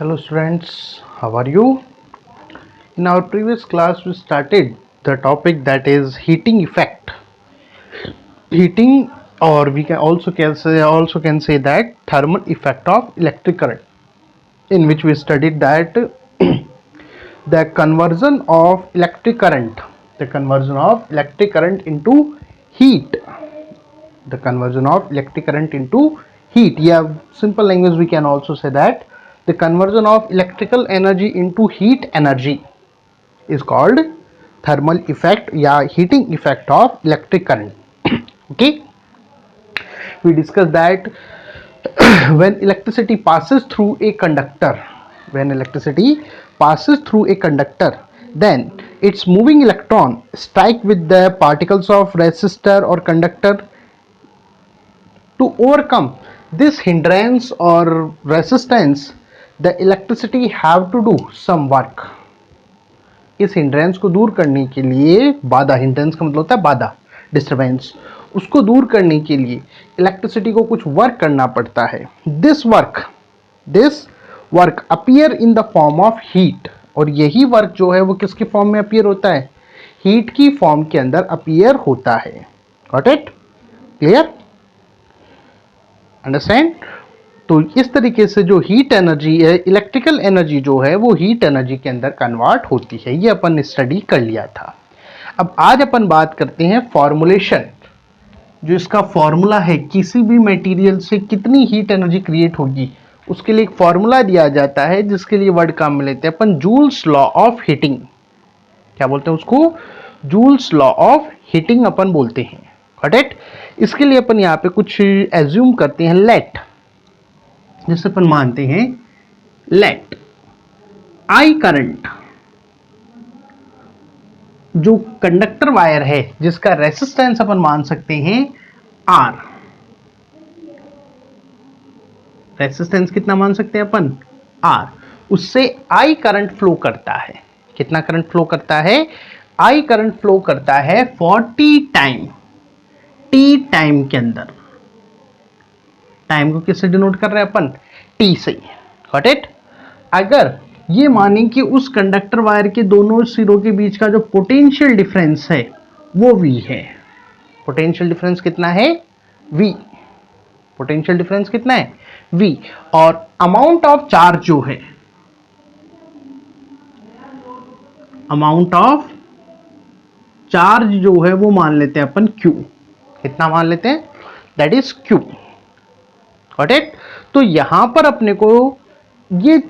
Hello students, how are you? In our previous class we started the topic that is heating effect. Heating, or we can also say that thermal effect of electric current, in which we studied that the conversion of electric current into heat, yeah, simple language we can also say that the conversion of electrical energy into heat energy is called thermal effect, yeah, heating effect of electric current. Okay, we discussed that when electricity passes through a conductor, then its moving electron strike with the particles of resistor or conductor. To overcome this hindrance or resistance, the electricity have to do some work. इस hindrance को दूर करने के लिए, बाधा, hindrance का मतलब होता है बाधा, डिस्टरबेंस, उसको दूर करने के लिए इलेक्ट्रिसिटी को कुछ वर्क करना पड़ता है. This work appear in the form of heat, और यही वर्क जो है वो किसके फॉर्म में अपीयर होता है? हीट की फॉर्म के अंदर अपीयर होता है. Got it? क्लियर? अंडरस्टैंड? तो इस तरीके से जो हीट एनर्जी है, इलेक्ट्रिकल एनर्जी जो है वो हीट एनर्जी के अंदर कन्वर्ट होती है. ये अपन ने स्टडी कर लिया था. अब आज अपन बात करते हैं फॉर्मुलेशन. जो इसका फॉर्मूला है, किसी भी मटेरियल से कितनी हीट एनर्जी क्रिएट होगी, उसके लिए एक फॉर्मूला दिया जाता है, जिसके लिए वर्ड काम में लेते हैं अपन जूल्स लॉ ऑफ हीटिंग. क्या बोलते हैं उसको? जूल्स लॉ ऑफ हीटिंग अपन बोलते हैं. Got it? इसके लिए अपन यहाँ पे कुछ एज्यूम करते हैं. लेट, जैसे अपन मानते हैं, लेट आई करंट, जो कंडक्टर वायर है जिसका रेसिस्टेंस अपन मान सकते हैं आर. रेसिस्टेंस कितना मान सकते हैं अपन? आर. उससे आई करंट फ्लो करता है. कितना करंट फ्लो करता है? आई करंट फ्लो करता है 40 टाइम, टी टाइम के अंदर. टाइम को किससे डिनोट कर रहे हैं अपन? टी से. Got it? अगर ये माने कि उस कंडक्टर वायर के दोनों सिरों के बीच का जो पोटेंशियल डिफरेंस है वो V है. पोटेंशियल डिफरेंस कितना है? V. पोटेंशियल डिफरेंस कितना है? V. और अमाउंट ऑफ चार्ज जो है, अमाउंट ऑफ चार्ज जो है वो मान लेते हैं अपन Q. कितना मान लेते हैं? That is Q. Got it? तो यहां पर अपने को ये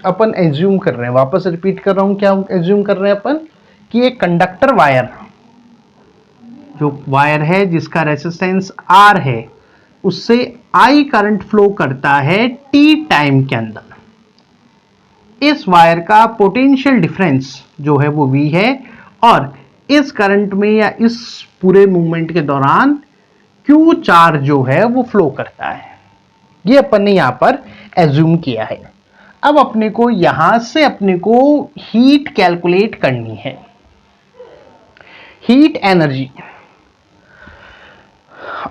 अपन एज्यूम कर रहे हैं, वापस रिपीट कर रहा हूं, क्या एज्यूम कर रहे हैं अपन? कि एक कंडक्टर वायर, जो वायर है जिसका रेसिस्टेंस R है, उससे I करंट फ्लो करता है T टाइम के अंदर. इस वायर का पोटेंशियल डिफरेंस जो है वो V है, और इस करंट में या इस पूरे मूवमेंट के दौरान Q चार्ज जो है वो फ्लो करता है. ये अपन ने यहां पर एज्यूम किया है. अब अपने को यहां से अपने को हीट कैलकुलेट करनी है. हीट एनर्जी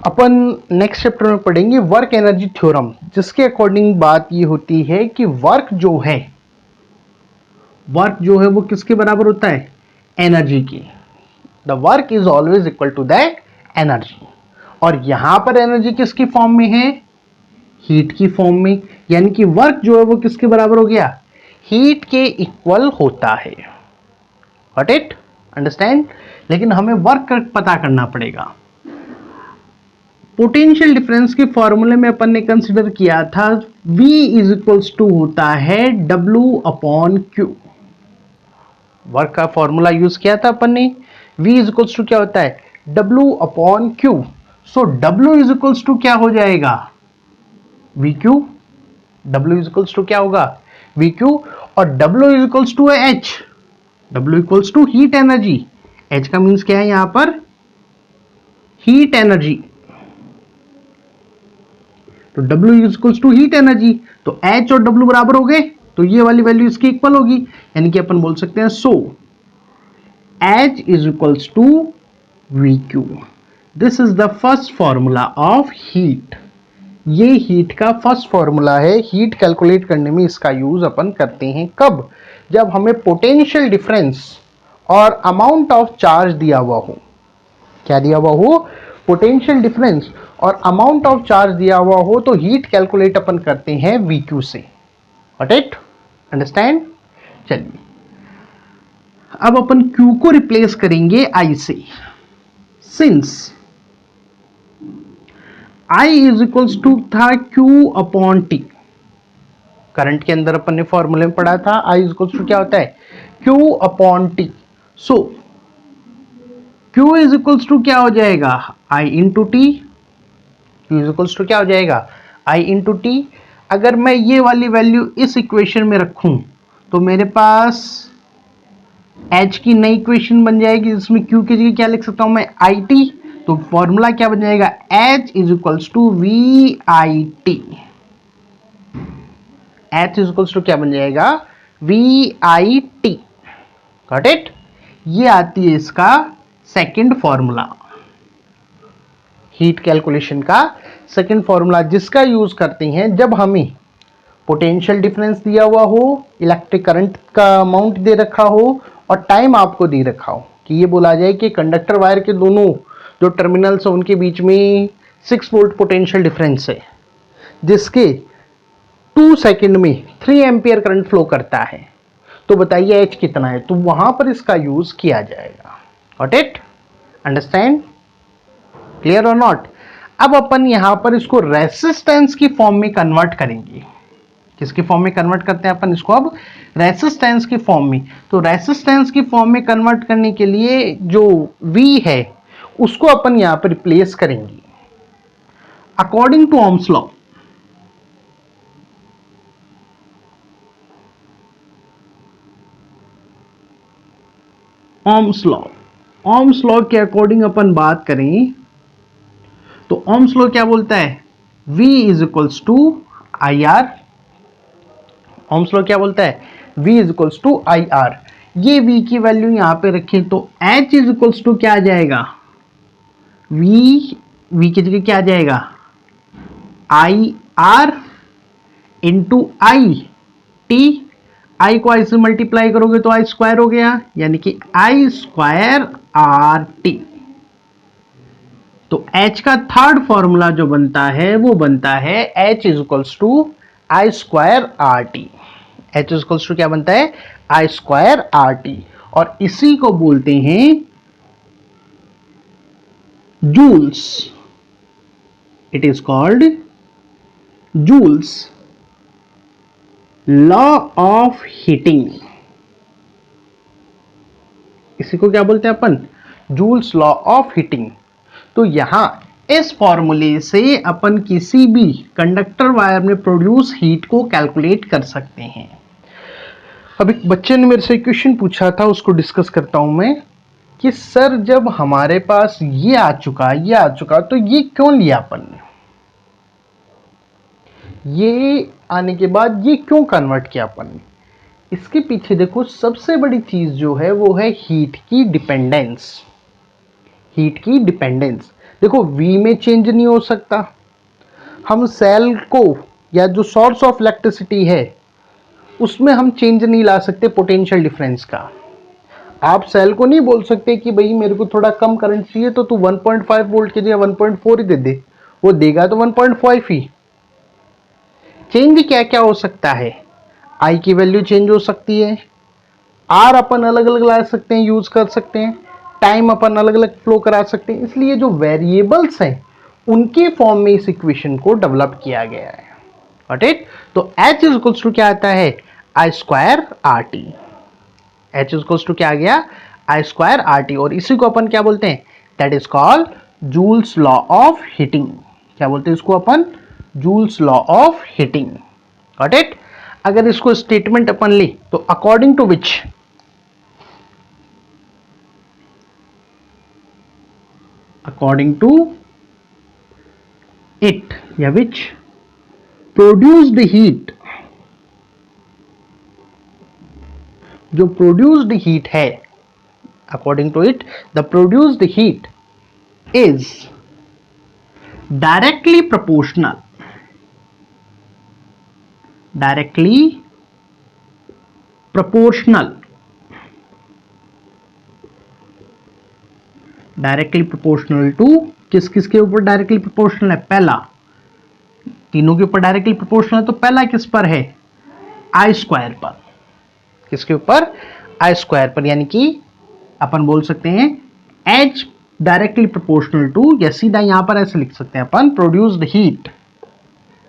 अपन नेक्स्ट चैप्टर में पढ़ेंगे, वर्क एनर्जी थ्योरम, जिसके अकॉर्डिंग बात ये होती है कि वर्क जो है वो किसके बराबर होता है? एनर्जी की. The work is always equal to the energy. और यहां पर एनर्जी किसकी फॉर्म में है? हीट की फॉर्म में. यानी कि वर्क जो है वो किसके बराबर हो गया? हीट के इक्वल होता है. Got it? अंडरस्टैंड? लेकिन हमें वर्क पता करना पड़ेगा. पोटेंशियल डिफरेंस के फॉर्मूले में अपन ने कंसीडर किया था V इज इक्वल्स टू होता है W अपॉन Q. वर्क का फॉर्मूला यूज किया था अपन ने. V इज इक्वल्स टू क्या होता है? W upon Q. So W is equals to क्या हो जाएगा? VQ. W is equals to क्या होगा? VQ. और W इज इक्वल्स टू है H. W equals to heat energy. H का मीन्स क्या है यहां पर? Heat energy. तो W is equals to heat energy. तो H और W बराबर हो गए, तो ये वाली वैल्यू इसकी इक्वल होगी. यानी कि अपन बोल सकते हैं so H is equals to VQ. This is the first formula of heat. ये हीट का फर्स्ट फॉर्मूला है। हीट कैलकुलेट करने में इसका यूज अपन करते हैं कब? जब हमें पोटेंशियल डिफरेंस और अमाउंट ऑफ चार्ज दिया हुआ हो। क्या दिया हुआ हो? पोटेंशियल डिफरेंस और अमाउंट ऑफ चार्ज दिया हुआ हो तो हीट कैलकुलेट अपन करते हैं VQ से। Got it? अंडरस्टैंड? चलिए अब अपन Q को रिप्लेस करेंगे I से। Since I is equals to था Q अपॉन T। करंट के अंदर अपन ने फॉर्मूले में पढ़ा था I इज इक्वल्स टू क्या होता है? Q upon T। So Q is equals to क्या हो जाएगा? I into T. Q is equals to क्या हो जाएगा? I into T. अगर मैं ये वाली वैल्यू इस इक्वेशन में रखूं तो मेरे पास H की नई इक्वेशन बन जाएगी जिसमें Q की जगह क्या लिख सकता हूं मैं? IT। तो फॉर्मूला क्या बन जाएगा? H is equals to VIT। H is equals to क्या बन जाएगा? VIT। Got it? ये आती है इसका सेकंड फॉर्मूला, हीट कैलकुलेशन का सेकंड फॉर्मूला, जिसका यूज करते हैं जब हमें पोटेंशियल डिफरेंस दिया हुआ हो, इलेक्ट्रिक करंट का अमाउंट दे रखा हो और टाइम आपको दे रखा हो कि ये बोला जाए कि कंडक्टर वायर के दोनों जो टर्मिनल्स हैं उनके बीच में 6 वोल्ट पोटेंशियल डिफरेंस है, जिसके 2 सेकंड में 3 एम्पियर करंट फ्लो करता है। तो बताइए H कितना है? तो वहां पर इसका यूज किया जाएगा। Got it? अंडरस्टैंड? क्लियर और नॉट? अब अपन यहां पर इसको रेसिस्टेंस की फॉर्म में कन्वर्ट करेंगे। किसकी फॉर्म में कन्वर्ट करते हैं अपन इसको? अब रेसिस्टेंस की फॉर्म में। तो रेसिस्टेंस की फॉर्म में कन्वर्ट करने के लिए जो V है उसको अपन यहां पर रिप्लेस करेंगे according to Ohm's law. Ohm's law, Ohm's law के अकॉर्डिंग अपन बात करें तो ओम्स लॉ क्या बोलता है? V is equals to IR। Ohm's law क्या बोलता है? V is equals to IR। ये V की वैल्यू यहां पे रखें तो H इज इक्वल्स टू क्या आ जाएगा? V की जगह क्या आ जाएगा? IR into IT। I को I से मल्टीप्लाई करोगे तो I स्क्वायर हो गया, यानी कि I स्क्वायर RT। तो H का थर्ड फॉर्मूला जो बनता है वो बनता है H is equals to I square RT। H is equals to क्या बनता है? I square RT। और इसी को बोलते हैं Joule's. It is called Joule's law of heating. इसी को क्या बोलते हैं अपन? Joule's law of heating. तो यहां इस फॉर्मूले से अपन किसी भी कंडक्टर वायर में प्रोड्यूस हीट को कैलकुलेट कर सकते हैं। अब एक बच्चे ने मेरे से क्वेश्चन पूछा था, उसको डिस्कस करता हूं मैं कि सर जब हमारे पास ये आ चुका तो ये क्यों लिया अपन ने? ये आने के बाद ये क्यों कन्वर्ट किया अपन ने? इसके पीछे देखो सबसे बड़ी चीज जो है वो है हीट की डिपेंडेंस। हीट की डिपेंडेंस देखो V में चेंज नहीं हो सकता। हम सेल को या जो सोर्स ऑफ इलेक्ट्रिसिटी है उसमें हम चेंज नहीं ला सकते पोटेंशियल डिफरेंस का। आप सेल को नहीं बोल सकते कि भाई मेरे को थोड़ा कम करंट चाहिए तो तू 1.5 वोल्ट की जगह 1.4 ही दे दे, वो देगा तो 1.5 ही। चेंज क्या क्या हो सकता है? I की वैल्यू चेंज हो सकती है, R अपन अलग अलग ला सकते हैं, यूज कर सकते हैं, टाइम अपन अलग अलग फ्लो करा सकते हैं। इसलिए जो वेरिएबल्स हैं उनके फॉर्म में इस इक्वेशन को डेवलप किया गया है। Got it? तो H इज इक्वल्स टू क्या आता है? I square RT। H is equals to क्या आ गया? I square RT। और इसी को अपन क्या बोलते हैं? That is called Joule's law of heating. क्या बोलते हैं इसको अपन? Joule's law of heating. Got it? अगर इसको स्टेटमेंट अपन ले तो according to which according to it या which produced heat, जो produced heat है according to it the produced heat is directly proportional directly proportional, directly proportional to, किस किस के ऊपर डायरेक्टली प्रोपोर्शनल है? पहला, तीनों के ऊपर डायरेक्टली प्रोपोर्शनल है, तो पहला किस पर है? आई स्क्वायर पर। किसके ऊपर? आई स्क्वायर पर, यानी कि अपन बोल सकते हैं एच डायरेक्टली प्रोपोर्शनल टू, या सीधा यहां पर ऐसे लिख सकते हैं अपन, प्रोड्यूस्ड हीट।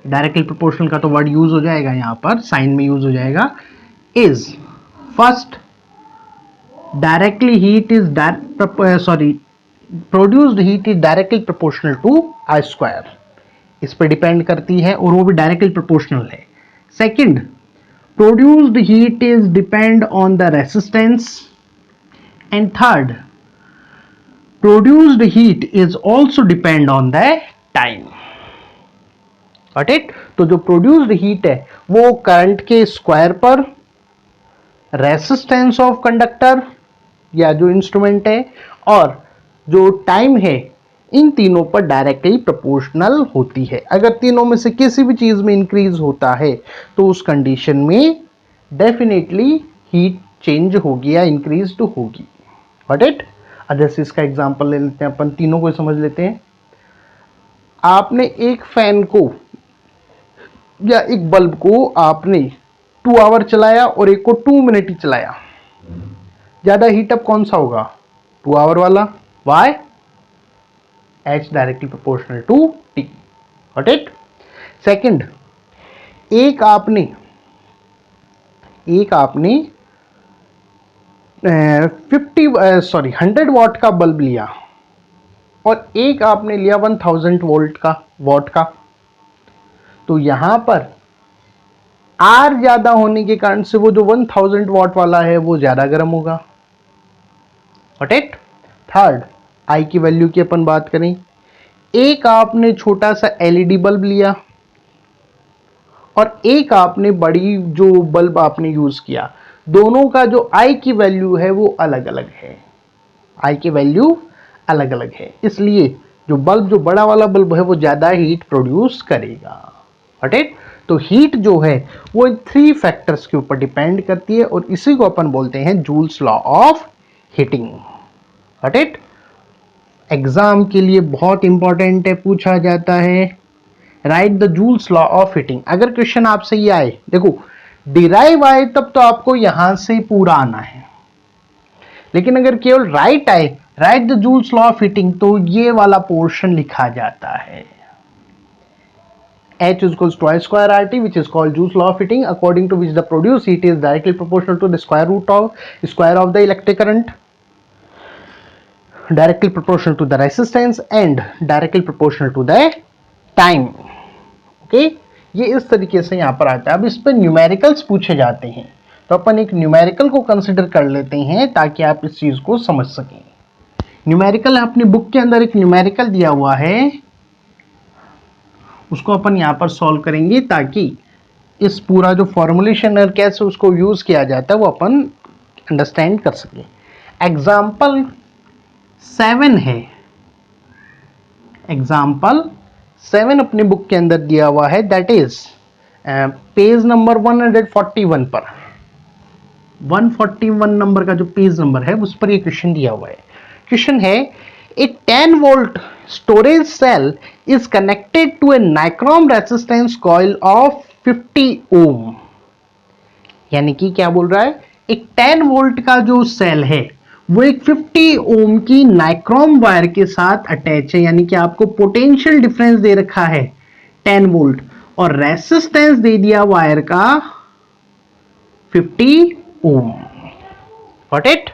डायरेक्टली प्रोपोर्शनल का तो वर्ड यूज हो जाएगा यहां पर, साइन में यूज हो जाएगा, is first directly heat is produced heat is directly proportional to I square, इस पर डिपेंड करती है और वो भी डायरेक्टली प्रोपोर्शनल है। Second, produced heat is depend on the resistance, and third, produced heat is also depend on the time. Got it? तो जो प्रोड्यूस्ड हीट है वो करंट के स्क्वायर पर, रेसिस्टेंस ऑफ कंडक्टर या जो इंस्ट्रूमेंट है, और जो टाइम है, इन तीनों पर डायरेक्टली प्रोपोर्शनल होती है। अगर तीनों में से किसी भी चीज में इंक्रीज होता है तो उस कंडीशन में डेफिनेटली हीट चेंज होगी या इंक्रीज होगी। Got it? जैसे इसका एग्जांपल ले लेते हैं अपन, तीनों को समझ लेते हैं। आपने एक फैन को या एक बल्ब को आपने 2 आवर चलाया और एक को 2 मिनट ही चलाया, ज्यादा हीटअप कौन सा होगा? 2 आवर वाला। Why? H directly proportional to T। Got it? Second, एक आपने 100 वॉट का बल्ब लिया और एक आपने लिया 1000 वॉट का, तो यहां पर R ज्यादा होने के कारण से वो जो 1000 वॉट वाला है वो ज्यादा गर्म होगा। Got it? थर्ड, I की वैल्यू की अपन बात करें, एक आपने छोटा सा LED बल्ब लिया और एक आपने बड़ी जो बल्ब आपने यूज किया, दोनों का जो I की वैल्यू है वो अलग अलग है। I की वैल्यू अलग अलग है, इसलिए जो बड़ा वाला बल्ब है वो ज्यादा हीट प्रोड्यूस करेगा। Got it? तो हीट जो है वो इन 3 फैक्टर्स के ऊपर डिपेंड करती है और इसी को अपन बोलते हैं joules law of heating. Got it? Exam के लिए बहुत इंपॉर्टेंट है, पूछा जाता है, right the joules law of heating. अगर क्वेश्चन आपसे ये आए, देखो डिराइव आए तब तो आपको यहां से पूरा आना है, लेकिन अगर केवल राइट आए, right the joules law of heating, तो ये वाला पोर्शन लिखा जाता है, H is equals to I square RT, which is called Joule's law of heating, according to which the produced heat is directly proportional to the square of the electric current, directly proportional to the resistance, and directly proportional to the time. Okay? ये इस तरीके से यहाँ पर आता है। अब इस पर न्यूमेरिकल्स पूछे जाते हैं, तो अपन एक न्यूमेरिकल को कंसिडर कर लेते हैं ताकि आप इस चीज को समझ सकें। न्यूमेरिकल अपनी बुक के अंदर एक न्यूमेरिकल दिया हुआ है, उसको अपन यहाँ पर सॉल्व करेंगे ताकि इस पूरा जो फॉर्मुलेशन है कैसे उसको यूज किया जाता है वो अपन अंडरस्टैंड कर सके। एग्जाम्पल 7 है, एग्जाम्पल 7 अपनी बुक के अंदर दिया हुआ है, दैट इज पेज नंबर 141 पर, 141 नंबर का जो पेज नंबर है उस पर ये क्वेश्चन दिया हुआ है। क्वेश्चन है, a 10 volt storage cell is connected to a nichrome resistance coil of 50 ohm। यानी कि क्या बोल रहा है, एक 10 वोल्ट का जो सेल है वो एक 50 ओम की नाइक्रोम वायर के साथ अटैच है, यानी कि आपको पोटेंशियल डिफरेंस दे रखा है 10 वोल्ट और रेसिस्टेंस दे दिया वायर का 50 ओम। Got it?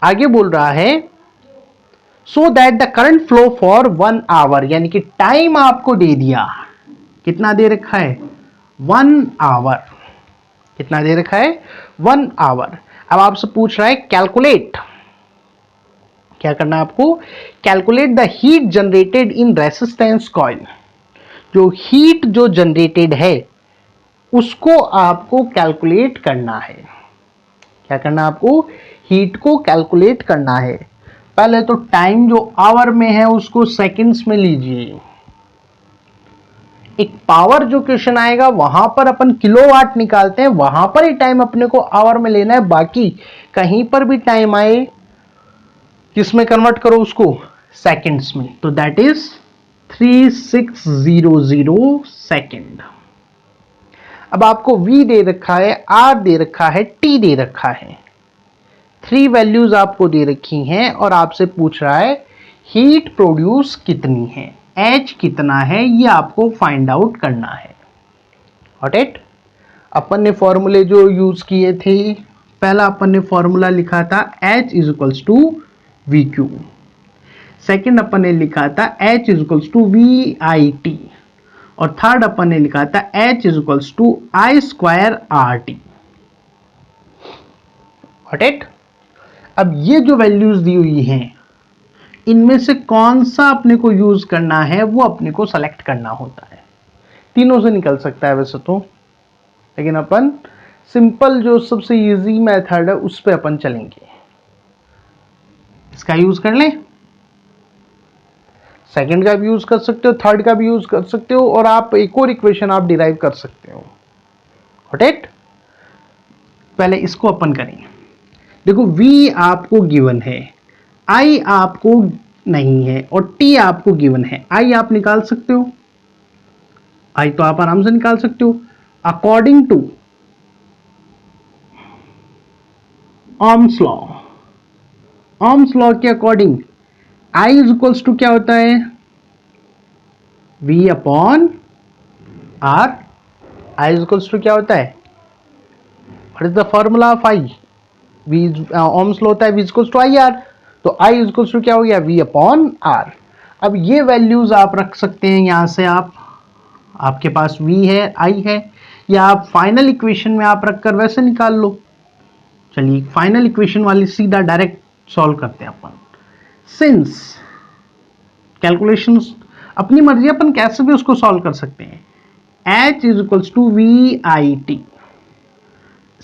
आगे बोल रहा है so that the current flow for 1 hour, यानी कि टाइम आपको दे दिया, कितना दे रखा है 1 आवर, कितना दे रखा है 1 आवर। अब आपसे पूछ रहा है कैलकुलेट, क्या करना है आपको, calculate the heat generated in resistance coil. जो हीट जो जनरेटेड है उसको आपको कैलकुलेट करना है। क्या करना है आपको, हीट को कैलकुलेट करना है। पहले तो टाइम जो आवर में है उसको सेकंड्स में लीजिए, एक पावर जो क्वेश्चन आएगा वहां पर अपन किलोवाट निकालते हैं, वहां पर ही टाइम अपने को आवर में लेना है, बाकी कहीं पर भी टाइम आए किसमें कन्वर्ट करो उसको, सेकंड्स में। तो दैट इज 3600 सेकंड। अब आपको V दे रखा है, R दे रखा है, T दे रखा है, 3 वैल्यूज आपको दे रखी हैं और आपसे पूछ रहा है हीट प्रोड्यूस कितनी है, H कितना है, ये आपको फाइंड आउट करना है। Got it. अपन ने फॉर्मूले जो यूज किए थे, पहला अपन ने फॉर्मूला लिखा था H is equals to V Q, second अपन ने लिखा था H is equals to V I T, और थर्ड अपन ने लिखा था H is equals to I square R T. Got it. अब ये जो वैल्यूज दी हुई हैं, इनमें से कौन सा अपने को यूज करना है वो अपने को सेलेक्ट करना होता है। तीनों से निकल सकता है वैसे तो, लेकिन अपन सिंपल जो सबसे इजी मेथड है उस पे अपन चलेंगे। इसका यूज कर लें, सेकंड का भी यूज कर सकते हो, थर्ड का भी यूज कर सकते हो, और आप एक और इक्वेशन आप डिराइव कर सकते हो। Got it. पहले इसको अपन करेंगे। देखो V आपको गिवन है, I आपको नहीं है, और T आपको गिवन है। I आप निकाल सकते हो, I तो आप आराम से निकाल सकते हो। अकॉर्डिंग टू ओम्स लॉ के according I is equals to क्या होता है, V upon R। I is equals to क्या होता है, what is the formula of I, Ohm's law होता है V is equals to IR, तो I इज इक्वल्स टू क्या हो गया, V अपॉन R। अब ये वैल्यूज आप रख सकते हैं यहां से, आपके पास V है, I है, या आप फाइनल इक्वेशन में आप रखकर वैसे निकाल लो। चलिए फाइनल इक्वेशन वाली सीधा डायरेक्ट सॉल्व करते हैं अपन। सिंस कैलकुलेशंस अपनी मर्जी, अपन कैसे भी उसको सॉल्व कर सकते हैं। H is equals to V I T,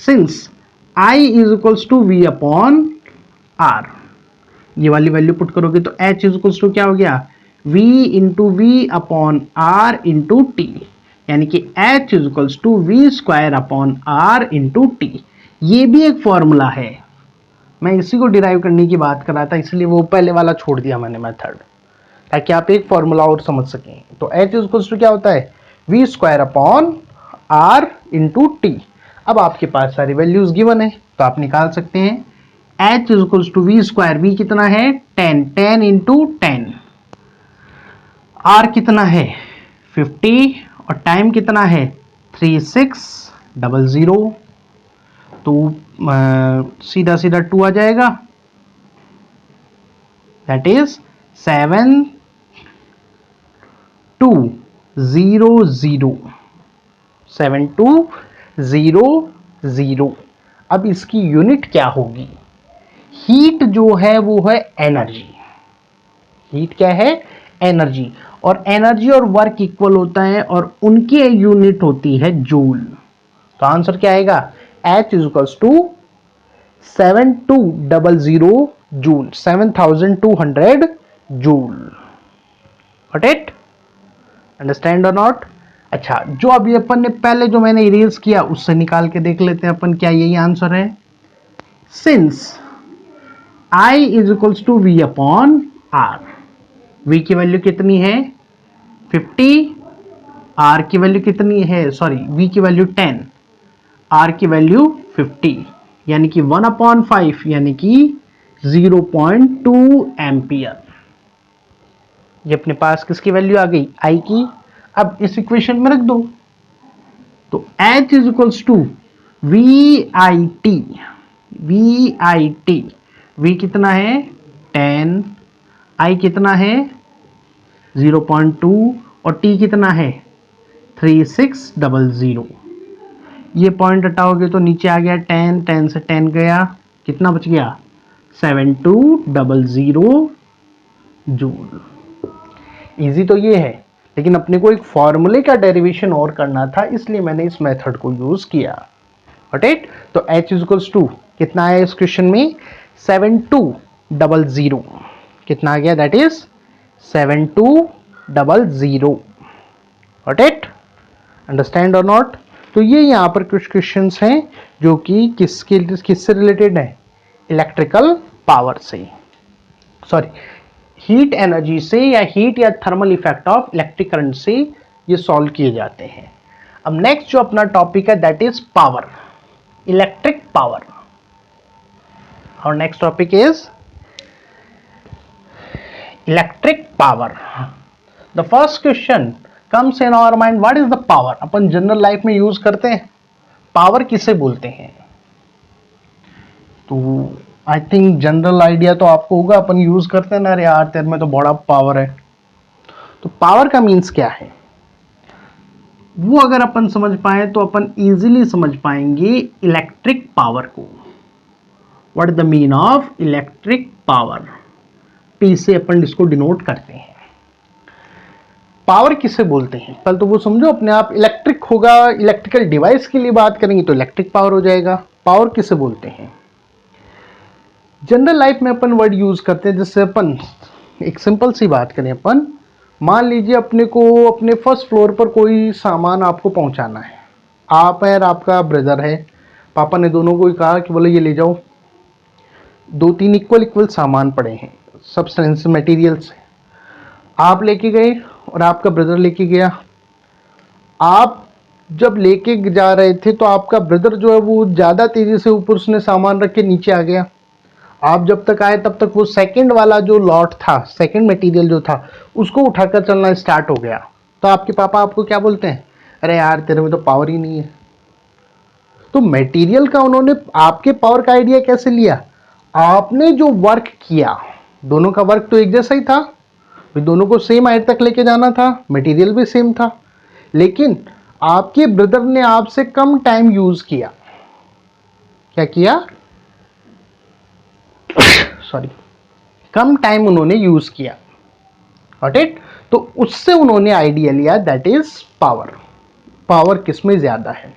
since I is equals to V upon R, ये वाली वैल्यू पुट करोगे तो H इज इक्वल्स टू क्या हो गया, V into V upon R into T, यानी कि H is equals to V square upon R into T. ये भी एक फॉर्मूला है, मैं इसी को डिराइव करने की बात कर रहा था, इसलिए वो पहले वाला छोड़ दिया मैंने मेथड, ताकि आप एक फॉर्मूला और समझ सकें। तो H इज इक्वल्स टू क्या होता है, V square upon R into T. अब आपके पास सारी वैल्यूज गिवन है तो आप निकाल सकते हैं। H is equals to V square, V कितना है 10, 10 इंटू 10, R कितना है 50, और टाइम कितना है 3600, तो सीधा सीधा 2 आ जाएगा, दैट इज 7200। अब इसकी यूनिट क्या होगी, हीट जो है वो है एनर्जी। हीट क्या है, एनर्जी, और एनर्जी और वर्क इक्वल होता है और उनकी यूनिट होती है जूल। तो आंसर क्या आएगा, H is equals to 7200 joule, 7200 joule. Got it, understand और नॉट। अच्छा, जो अभी अपन ने पहले जो मैंने इरेज किया उससे निकाल के देख लेते हैं अपन, क्या यही आंसर है। Since I is equals to V upon R, V की वैल्यू कितनी है 50, R की वैल्यू कितनी है, सॉरी V की वैल्यू 10, R की वैल्यू 50, यानी कि 1 अपॉन 5, यानी कि 0.2 एम्पियर। ये अपने पास किसकी वैल्यू आ गई, I की। अब इस इक्वेशन में रख दो, तो H is equals to V I T, V कितना है 10, I कितना है 0.2, और T कितना है 3600। ये पॉइंट हटाओगे तो नीचे आ गया 10, 10 से 10 गया, कितना बच गया 7200 जूल। इजी तो ये है, लेकिन अपने को एक फॉर्मूले का डेरिवेशन और करना था, इसलिए मैंने इस मेथड को यूज किया। राइट, तो H इज इक्वल्स टू कितना है इस क्वेश्चन में 7200, कितना आ गया, दैट इज 7200। राइट। अंडरस्टैंड और नॉट? तो ये यहाँ पर कुछ क्वेश्चंस हैं जो कि किससे रिलेटेड है, इलेक्ट्रिकल पावर से, सॉरी हीट एनर्जी से, या हीट या thermal effect of electric current से ये सॉल्व किए जाते हैं। अब नेक्स्ट जो अपना टॉपिक है that is power, electric power. और next topic is electric power. The first question comes in our mind, what is the power? अपन जनरल लाइफ में यूज करते हैं, पावर किसे बोलते हैं? तो आई थिंक जनरल आइडिया तो आपको होगा, अपन यूज करते हैं ना, अरे यार तेरे में तो बड़ा पावर है। तो पावर का मीन्स क्या है वो अगर अपन समझ पाए तो अपन इजीली समझ पाएंगे इलेक्ट्रिक पावर को। What is the mean of electric power? P से अपन इसको डिनोट करते हैं। पावर किसे बोलते हैं पहले तो वो समझो अपने आप। इलेक्ट्रिक होगा, इलेक्ट्रिकल डिवाइस के लिए बात करेंगे तो इलेक्ट्रिक पावर हो जाएगा। पावर किसे बोलते हैं? जनरल लाइफ में अपन वर्ड यूज करते हैं, जैसे अपन एक सिंपल सी बात करें, अपन मान लीजिए अपने को अपने फर्स्ट फ्लोर पर कोई सामान आपको पहुंचाना है, आप है और आपका ब्रदर है, पापा ने दोनों को ही कहा कि बोले ये ले जाओ, 2-3 इक्वल सामान पड़े हैं सब्सटेंस मटेरियल्स, आप लेके गए और आपका ब्रदर लेके गया। आप जब लेके जा रहे थे तो आपका ब्रदर जो है वो ज़्यादा तेज़ी से ऊपर उसने सामान रख के नीचे आ गया। आप जब तक आए तब तक वो सेकंड वाला जो लॉट था, सेकंड मटेरियल जो था, उसको उठाकर चलना स्टार्ट हो गया। तो आपके पापा आपको क्या बोलते हैं, अरे यार तेरे में तो पावर ही नहीं है। तो मटेरियल का उन्होंने आपके पावर का आइडिया कैसे लिया? आपने जो वर्क किया, दोनों का वर्क तो एक जैसा ही था, दोनों को सेम हाइट तक लेके जाना था, मटेरियल भी सेम था, लेकिन आपके ब्रदर ने आपसे कम टाइम यूज किया। क्या किया? सॉरी, कम टाइम उन्होंने यूज किया। Got it? तो उससे उन्होंने आइडिया लिया, दैट इज पावर। पावर किसमें ज्यादा है?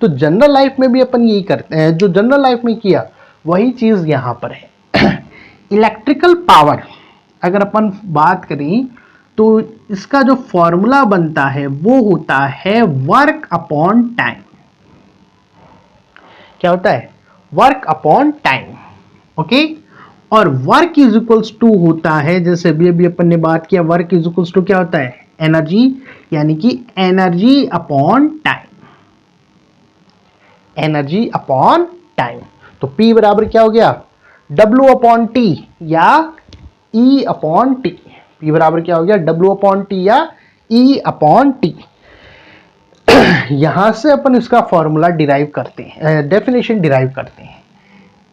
तो जनरल लाइफ में भी अपन यही करते हैं, जो जनरल लाइफ में किया वही चीज यहां पर है। इलेक्ट्रिकल पावर अगर अपन बात करें तो इसका जो फॉर्मूला बनता है वो होता है वर्क अपॉन टाइम। क्या होता है? Work upon time. ओके, और वर्क इज इक्वल्स टू होता है, जैसे अभी अपन ने बात किया, वर्क इज इक्वल्स टू क्या होता है? एनर्जी, यानी कि energy upon time. Energy upon time. तो P बराबर क्या हो गया? W अपॉन टी या E अपॉन टी। P बराबर क्या हो गया? W अपॉन टी या E अपॉन टी। यहां से अपन इसका फॉर्मूला डिराइव करते हैं, डेफिनेशन डिराइव करते हैं।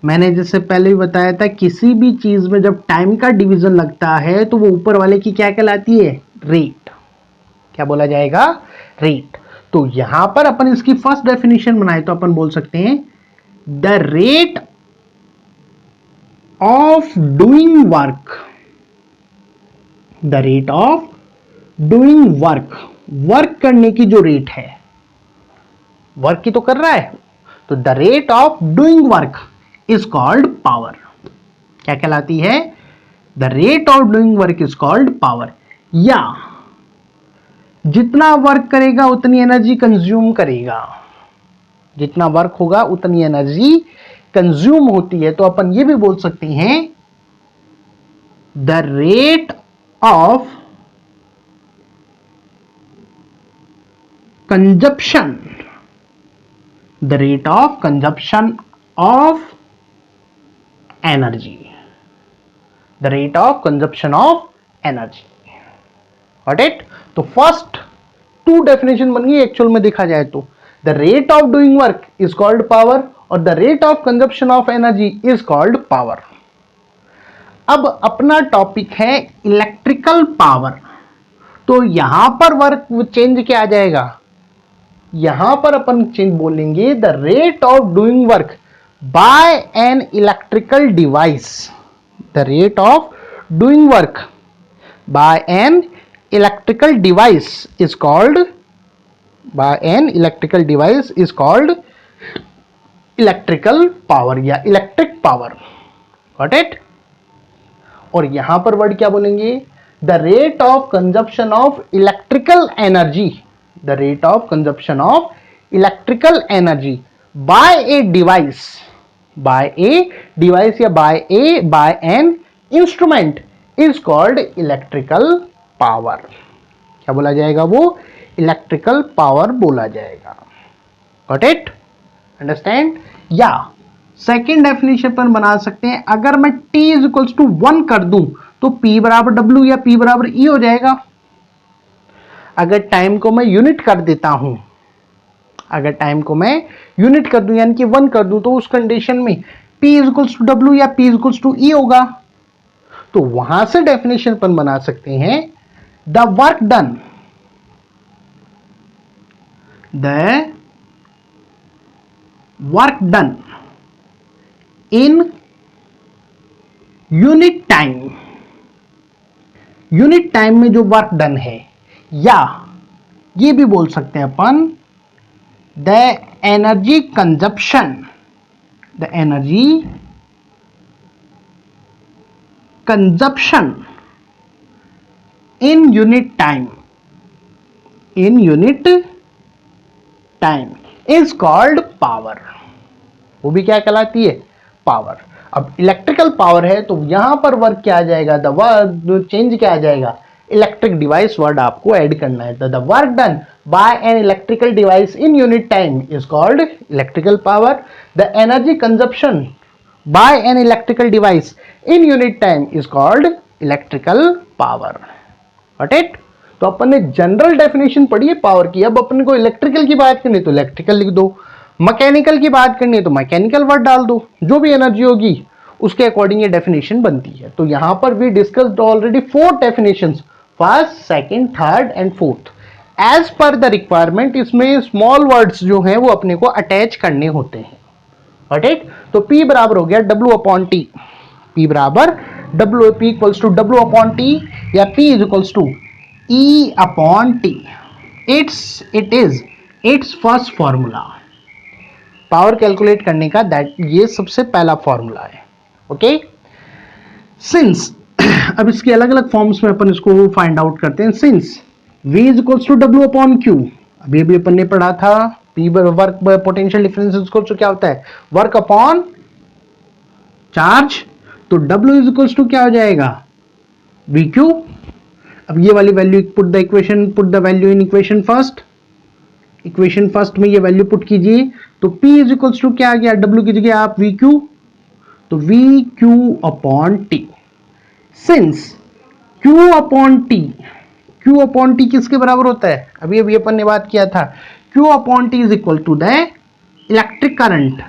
मैंने जैसे पहले भी बताया था, किसी भी चीज में जब टाइम का डिवीजन लगता है तो वो ऊपर वाले की क्या कहलाती है? रेट। क्या बोला जाएगा? रेट। तो यहां पर अपन इसकी फर्स्ट डेफिनेशन बनाए तो अपन बोल सकते हैं the rate of doing work, the rate of doing work, work करने की जो रेट है, वर्क की तो कर रहा है, तो the rate of doing work is called power. क्या कहलाती है? The rate of doing work is called power. या जितना वर्क करेगा उतनी एनर्जी कंज्यूम करेगा, जितना वर्क होगा उतनी एनर्जी कंज्यूम होती है। तो अपन ये भी बोल सकते हैं the rate of consumption, the rate of consumption of energy, the rate of consumption of energy. Got it? तो फर्स्ट 2 डेफिनेशन बन गई एक्चुअल में देखा जाए तो। The rate of doing work is called power और the rate of consumption of energy is called power. अब अपना टॉपिक है इलेक्ट्रिकल पावर। तो यहां पर वर्क चेंज क्या आ जाएगा? यहां पर अपन चेंज बोलेंगे the rate of doing work by an electrical device, the rate of doing work by an electrical device is called, by an electrical device is called electrical power या electric power. Got it? और यहां पर word क्या बोलेंगे? The rate of consumption of electrical energy the rate of consumption of electrical energy by a device, या by an instrument is called electrical power. क्या बोला जाएगा? वो इलेक्ट्रिकल पावर बोला जाएगा। Got it? अंडरस्टैंड? या सेकेंड डेफिनेशन पर बना सकते हैं, अगर मैं t इज इक्वल्स टू 1 कर दूं तो P बराबर W या P बराबर E हो जाएगा। अगर टाइम को मैं यूनिट कर देता हूं, अगर टाइम को मैं यूनिट कर दूं यानी कि 1 कर दूं, तो उस कंडीशन में P is equals to W या P is equals to E होगा। तो वहां से डेफिनेशन पर बना सकते हैं, the work done, the work done in unit time, unit time में जो वर्क डन है, या ये भी बोल सकते हैं upon the energy consumption, the energy consumption in unit time, in unit time is called power. वो भी क्या कहलाती है? पावर। अब इलेक्ट्रिकल पावर है तो यहां पर वर्क क्या आ जाएगा? द वर्क चेंज क्या आ जाएगा? इलेक्ट्रिक डिवाइस वर्ड आपको ऐड करना है। The work done by an electrical device in unit time is called electrical power. The energy consumption by an electrical device in unit time is called electrical power. Got it? तो अपन ने general definition पढ़ी है power की। अब अपन को electrical की बात करनी है तो इलेक्ट्रिकल लिख दो, मैकेनिकल की बात करनी है तो मैकेनिकल वर्ड डाल दो, जो भी एनर्जी होगी उसके अकॉर्डिंग ये डेफिनेशन बनती है। तो यहां पर we discussed already 4 definitions, first, second, third and fourth. As per the requirement इसमें स्मॉल वर्ड्स जो हैं वो अपने को अटैच करने होते हैं। Got it? तो P बराबर हो गया W अपॉन T, P बराबर W, P equals to W upon T या P is equals to E upon T। It's first formula power calculate करने का, दैट ये सबसे पहला फॉर्मूला है। ओके? सिंस अब इसके अलग अलग फॉर्म्स में अपन इसको फाइंड आउट करते हैं। Since V is equals to W upon Q, अभी अभी अपन ने पढ़ा था P work potential difference equals to क्या होता है? Work upon charge. तो W इज इक्वल्स टू क्या हो जाएगा? VQ। अब ये वाली value put the value in equation first, equation first में ये वैल्यू पुट कीजिए। तो P इज इक्वल्स टू क्या आ गया? W की जगह आप VQ, तो VQ upon T। Since Q upon T किसके बराबर होता है? अभी अभी अपन ने बात किया था, Q upon T is equal to the electric current.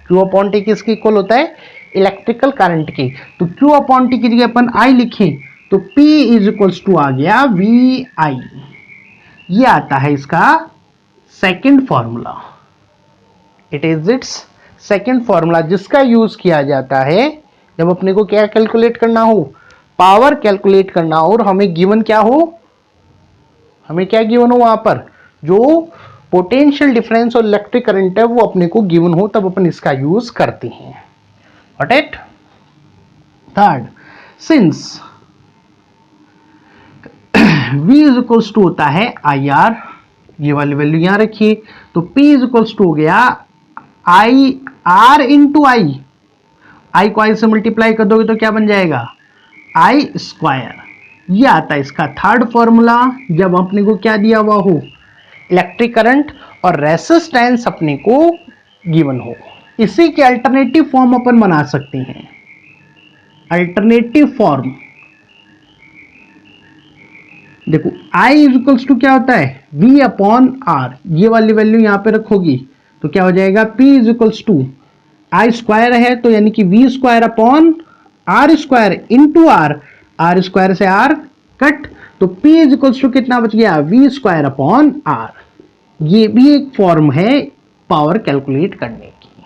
Q upon T किसके इक्वल होता है? इलेक्ट्रिकल करंट के। तो Q अपॉन T की जगह अपन I लिखें तो P इज इक्वल्स टू आ गया VI। ये आता है इसका second formula. It is it's second formula जिसका यूज किया जाता है जब अपने को क्या कैलकुलेट करना हो? पावर कैलकुलेट करना हो और हमें गिवन क्या हो? हमें क्या गिवन हो? वहां पर जो पोटेंशियल डिफरेंस और इलेक्ट्रिक करंट है वो अपने को गिवन हो, तब अपन इसका यूज करते हैं। Got it? Third, since V is equals to होता है IR, ये वाली वैल्यू यहां रखिए। तो P इज इक्वल्स टू हो गया IR इंटू I को I से मल्टीप्लाई कर दोगे तो क्या बन जाएगा? I square. ये आता है इसका थर्ड फॉर्मूला जब अपने को क्या दिया हुआ हो? इलेक्ट्रिक करंट और रेसिस्टेंस अपने को गिवन हो। इसी के अल्टरनेटिव फॉर्म अपन बना सकते हैं। अल्टरनेटिव फॉर्म देखो, I इज इक्वल्स टू क्या होता है? V upon R। ये वाली वैल्यू यहां पे रखोगी तो क्या हो जाएगा? P is equals to I square है तो यानी कि V square upon R square into R square से R कट, तो P इज इक्वल्स टू कितना बच गया? V square upon R। ये भी एक फॉर्म है पावर कैलकुलेट करने की।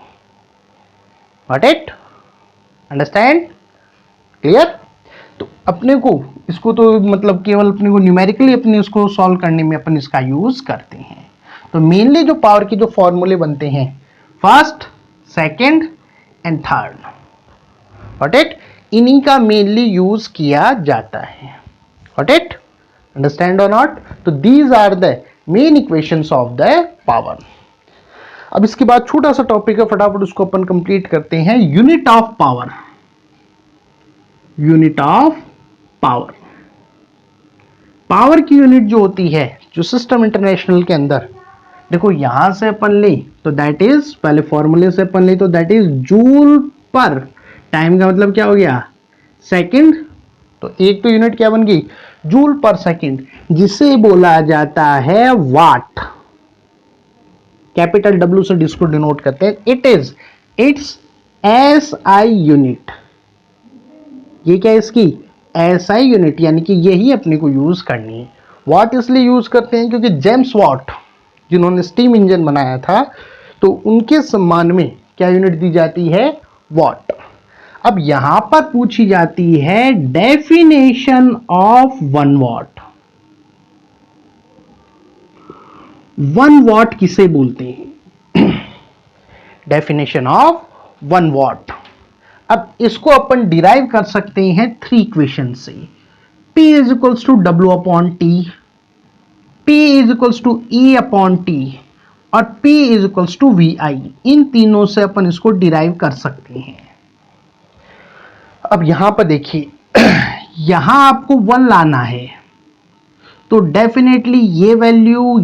Got it? अंडरस्टैंड? क्लियर? तो अपने को इसको तो मतलब केवल अपने को न्यूमेरिकली अपने उसको सॉल्व करने में अपन इसका यूज करते हैं। तो मेनली जो पावर के जो फॉर्मूले बनते हैं, first, second and third, got it, इन्हीं का मेनली यूज किया जाता है। Got it? अंडरस्टैंड और नॉट? तो these are the main equations of the power. अब इसके बाद छोटा सा टॉपिक है, फटाफट उसको अपन कंप्लीट करते हैं। Unit of power. Unit of power, power की यूनिट जो होती है जो सिस्टम इंटरनेशनल के अंदर, देखो यहां से अपन ले तो दैट इज, पहले फॉर्मूले से अपन ले तो दैट इज जूल पर टाइम, का मतलब क्या हो गया सेकंड, तो एक तो यूनिट क्या बन गई जूल पर सेकंड, जिसे बोला जाता है वाट। कैपिटल डब्ल्यू से जिसको डिनोट करते हैं, इट्स एसआई यूनिट। ये क्या है इसकी एसआई यूनिट, यानी कि यही अपने को यूज करनी है। वाट इसलिए यूज करते हैं क्योंकि जेम्स वाट जिन्होंने स्टीम इंजन बनाया था, तो उनके सम्मान में क्या यूनिट दी जाती है वाट। अब यहां पर पूछी जाती है डेफिनेशन ऑफ 1 वाट। 1 वाट किसे बोलते हैं? डेफिनेशन ऑफ 1 वाट। अब इसको अपन डिराइव कर सकते हैं 3 इक्वेशन से। P is equals to W upon T, P is equals to E upon T और P is equals to VI। इन तीनों से अपन इसको डिराइव कर सकते हैं। अब यहां पर देखिए यहां आपको 1 लाना है, तो डेफिनेटली ये वैल्यू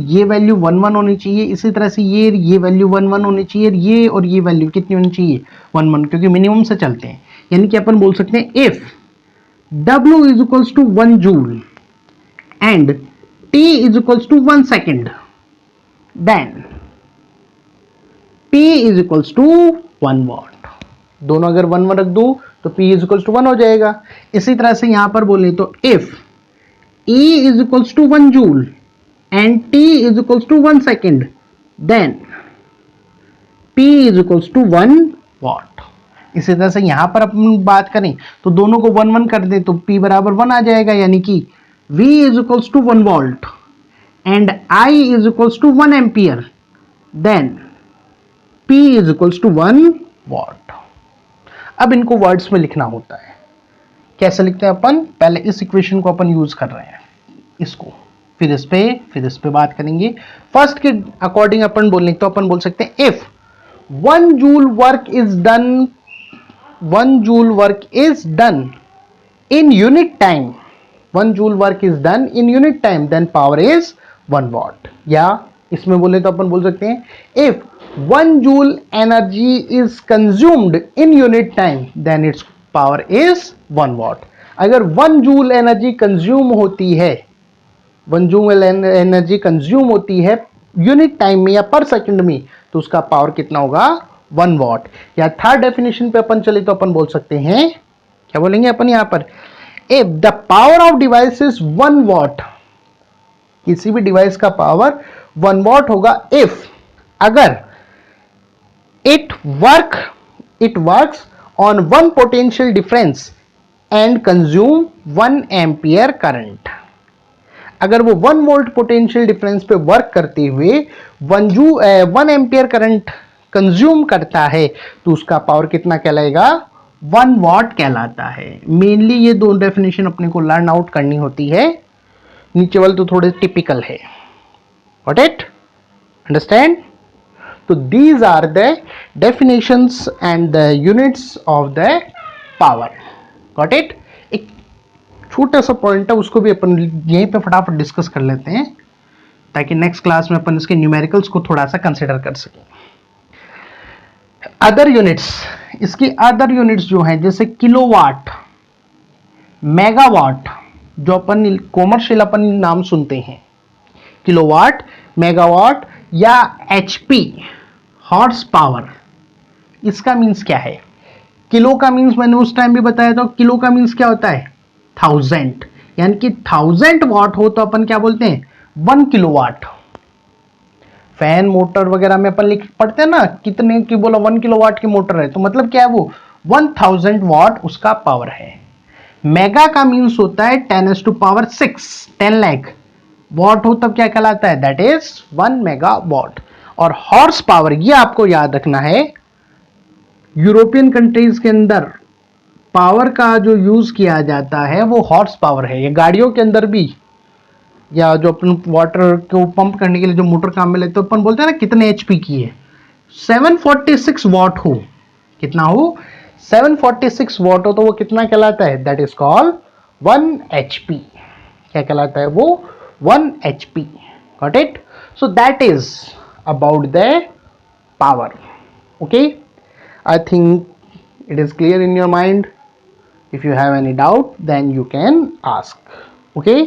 1 1 होनी चाहिए, इसी तरह से ये वैल्यू 1 1 होनी चाहिए, ये और ये वैल्यू कितनी होनी चाहिए 1 1, क्योंकि मिनिमम से चलते हैं। यानी कि अपन बोल सकते हैं if W is equals to 1 joule and T is equals to 1 second, then P is equals to 1 watt. दोनों अगर 1 1 रख दो तो P इज इक्वल्स टू 1 हो जाएगा। इसी तरह से यहां पर बोले तो if E is equals to 1 joule and T is equals to 1 second, then P is equals to 1 watt। इसी तरह से यहां पर अपन बात करें तो दोनों को 1 1 कर दे तो P बराबर 1 आ जाएगा, यानी कि V is equals to 1 volt and I is equals to 1 ampere, then P is equals to 1 watt। अब इनको वर्ड्स में लिखना होता है। कैसे लिखते हैं अपन? पहले इस इक्वेशन को अपन यूज कर रहे हैं, इसको फिर इस पे बात करेंगे। फर्स्ट के अकॉर्डिंग अपन बोलने तो अपन बोल सकते हैं if 1 joule work is done in unit time, 1 joule work is done in unit time, then power is 1 watt. या इसमें बोले तो अपन बोल सकते हैं if 1 joule energy is consumed in unit time, then it's power is 1 watt. अगर 1 joule energy consume होती है, 1 जूल एनर्जी कंज्यूम होती है यूनिट टाइम में या पर सेकंड में, तो उसका पावर कितना होगा 1 वॉट। या थर्ड डेफिनेशन पे अपन चले तो अपन बोल सकते हैं, क्या बोलेंगे अपन यहां पर, if the power of device is 1 what, किसी भी डिवाइस का पावर 1 वॉट होगा इफ, अगर it works on 1 potential difference and consume 1 ampere current। अगर वो 1 वोल्ट पोटेंशियल डिफरेंस पे वर्क करते हुए 1 एम्पियर करंट कंज्यूम करता है, तो उसका पावर कितना कहलाएगा 1 वॉट कहलाता है। मेनली ये दो डेफिनेशन अपने को लर्न आउट करनी होती है, नीचे वाले तो थोड़े टिपिकल है। Got it? Understand? So these are the definitions and the units of the power। Got it? एक छोटा सा पॉइंट है, उसको भी अपन यहीं पे फटाफट डिस्कस कर लेते हैं ताकि नेक्स्ट क्लास में अपन इसके न्यूमेरिकल्स को थोड़ा सा कंसिडर कर सकें। अदर यूनिट्स, इसकी अदर यूनिट्स जो हैं जैसे किलोवाट, मेगावाट, जो अपन कॉमर्शियल अपन नाम सुनते हैं, किलोवाट, मेगावाट या HP, हॉर्स पावर। इसका मीन्स क्या है? किलो का मीन्स मैंने उस टाइम भी बताया था, किलो का मीन्स क्या होता है 1000, यानी कि 1000 वॉट हो तो अपन क्या बोलते हैं 1 किलोवाट। फैन मोटर वगैरह में अपन लिख पढ़ते हैं ना, कितने की बोला 1 किलोवाट की मोटर है, तो मतलब क्या है वो 1000 वॉट उसका पावर है। मेगा का मीन्स होता है 10⁶, 10 लाख वॉट हो तब क्या कहलाता है, दैट इज 1 मेगा वॉट। और हॉर्स पावर, ये आपको याद रखना है, यूरोपियन कंट्रीज के अंदर पावर का जो यूज किया जाता है वो हॉर्स पावर है। ये गाड़ियों के अंदर भी या जो अपन वाटर को पंप करने के लिए जो मोटर काम में लेते हैं अपन बोलते हैं ना कितने एचपी की है, 746 वॉट हो, कितना हो 746 वॉट हो, तो वो कितना कहलाता है, दैट इज कॉल्ड 1 एचपी। क्या कहलाता है वो, 1 HP. Got it. So that is about the power. Okay, I think it is clear in your mind. If you have any doubt then you can ask. Okay,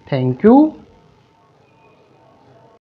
thank you.